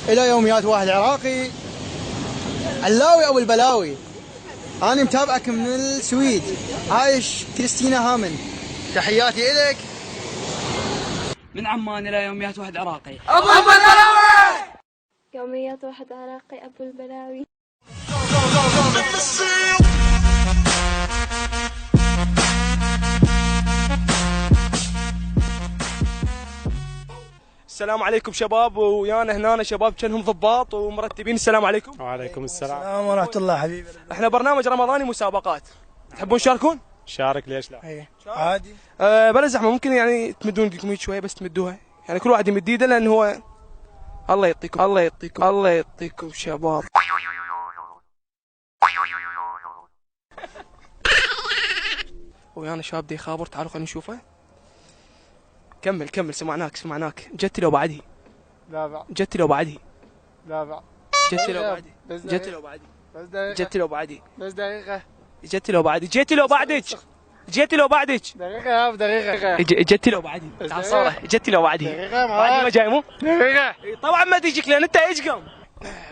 الى يوميات واحد عراقي علاوي ابو البلاوي. انا متابعك من السويد، عايش كريستينا هامن، تحياتي الك. من عمان الى يوميات واحد عراقي ابو البلاوي. يوميات واحد عراقي ابو البلاوي. السلام عليكم شباب، ويانا هنا شباب كانهم ضباط ومرتبين. السلام عليكم. وعليكم السلام. السلام ورحمة الله حبيبي. احنا برنامج رمضاني مسابقات، تحبون تشاركون؟ شارك ليش لا؟ ايه عادي. بلا زحمه، ممكن يعني تمدون ايديكم هيك شويه، بس تمدوها يعني كل واحد يمد ايده، لان هو الله يعطيكم الله يعطيكم الله يعطيكم شباب. ويانا شاب دي خابر، تعالوا خلينا نشوفه. كمل سمعناك. جت لو بعدي. لا بعد. جت لو بعدي. لا بعد. جت لو بعدي. بس جت لو بعدي. بس دقيقة. جت لو بعدي. بس دقيقة. جت لو بعدي. جت لو بعدك. جت لو بعدك. دقيقة دقيقة. جت لو بعدي. تعال صورة. جت لو بعدي. دقيقة بعد ما جاي مو؟ دقيقة. طبعا ما تجيك لان انت ايش قام.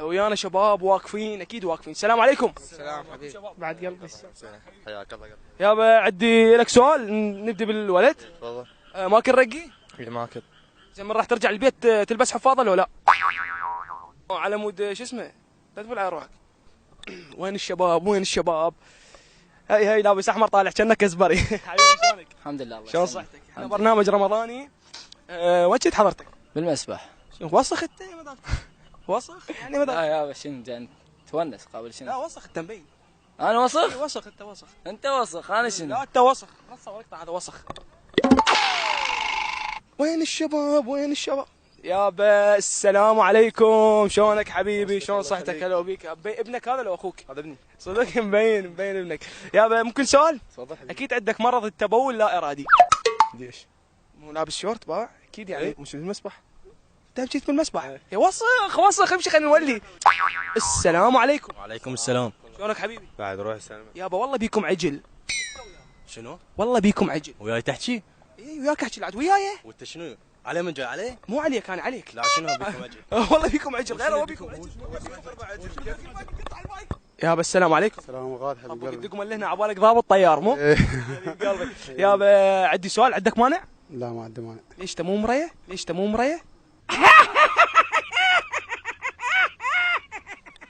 ويانا شباب واقفين، اكيد واقفين. السلام عليكم. السلام حبيبي. بعد قلبي. حياك الله. يابا عندي لك سؤال، نبدا بالولد. تفضل. ماكل رقي؟ اذا ما كنت زين، من راح ترجع البيت تلبس حفاضه لو لا؟ على مود شو اسمه؟ لا تقول على روحك. وين الشباب؟ هاي لابس احمر طالع كأنك كزبري. حبيبي شلونك؟ الحمد لله. الله شلون صحتك؟ احنا برنامج رمضاني. وين كنت حضرتك؟ بالمسبح. وسخ انت يا مدام. وسخ يعني لا مدام. يا شنو جان تونس قبل لا شنو؟ وسخ انت مبين. انا وسخ؟ وسخ انت وسخ. انت وسخ، انا شنو؟ لا انت وسخ. رصه ورقطه هذا وسخ. وين الشباب؟ يابا السلام عليكم، شلونك حبيبي؟ شلون صحتك؟ هلا بيك. ابنك هذا لو اخوك؟ هذا ابني. صدق مبين ابنك. يابا ممكن سؤال؟ تفضل حبيبي. اكيد عندك مرض التبول لا ارادي. ليش؟ مو لابس شورت باع اكيد يعني. ايه مش المسبح. انت جيت من المسبح. يا وسخ امشي خلينا نولي. السلام عليكم. وعليكم السلام. شلونك حبيبي؟ بعد روح السلام. يابا والله بيكم عجل. شنو؟ والله بيكم عجل. وياي تحكي؟ اي وياك احكي بعد وياي. وانت شنو؟ علي من جاي عليه؟ مو عليك، انا عليك. لا شنو بكم اجل؟ والله بيكم عجل، غير هو بيكم عجل. يابا السلام عليكم. سلام وغاد حبيب قلبي. دقوا لنا عبالك ضابط طيار مو؟ قلبي. يابا عندي سؤال، عندك مانع؟ لا ما عندي مانع. ليش انت مو مريح؟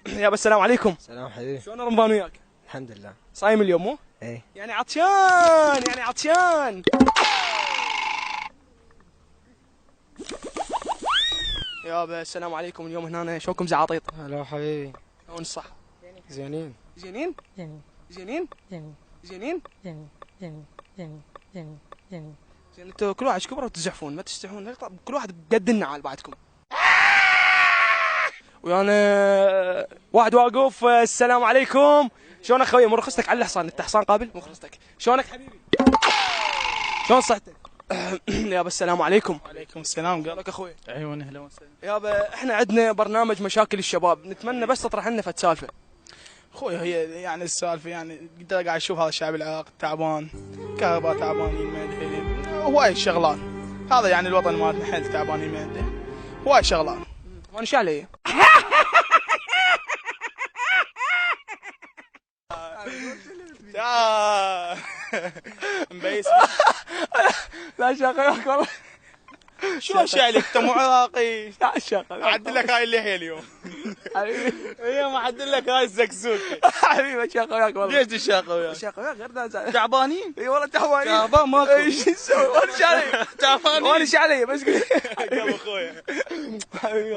يابا السلام عليكم. سلام حبيبي. شلون رمضان وياك؟ الحمد لله. صايم اليوم مو؟ ايه. يعني عطشان. يابا السلام عليكم. اليوم هنا شوكم زعاطيط. هلا حبيبي. شلون الصح؟ زينين. زينين؟ جميل. زين انتوا كل واحد كبروا وتزحفون، ما تستحون، كل واحد بقد النعال بعدكم. ويانا واحد واقف. السلام عليكم. شلونك خوي؟ مو رخصتك على الحصان، انت حصان قابل؟ مو رخصتك. شلونك حبيبي؟ شلون صحتك؟ يابا السلام عليكم. وعليكم السلام. قالك اخوي. عيون اهلا وسهلا. يابا احنا عندنا برنامج مشاكل الشباب، نتمنى بس تطرح لنا فد سالفه. اخوي هي يعني السالفه يعني قاعد اشوف هذا الشعب العراقي تعبان، كهرباء تعبانين ما ادري هواي شغلات. هذا يعني الوطن مالتنا حيل تعبانين ما ادري هواي شغلات. وانا شو علي؟ مبيس. لا شغلك والله. شو اشياء لك انت مو عراقي؟ لا شغلك. اعدل لك هاي اللحيه اليوم. حبيبي اليوم اعدل لك هاي الزقزوق. حبيبي شاق وياك والله. ليش تشاقه وياك؟ شاق وياك غير ناس تعبانين؟ اي والله تعبانين. تعبان ماكو. ايش نسوي؟ وانا ايش علي؟ تعبانين. وانا ايش علي؟ بس قبل اخويا. حبيبي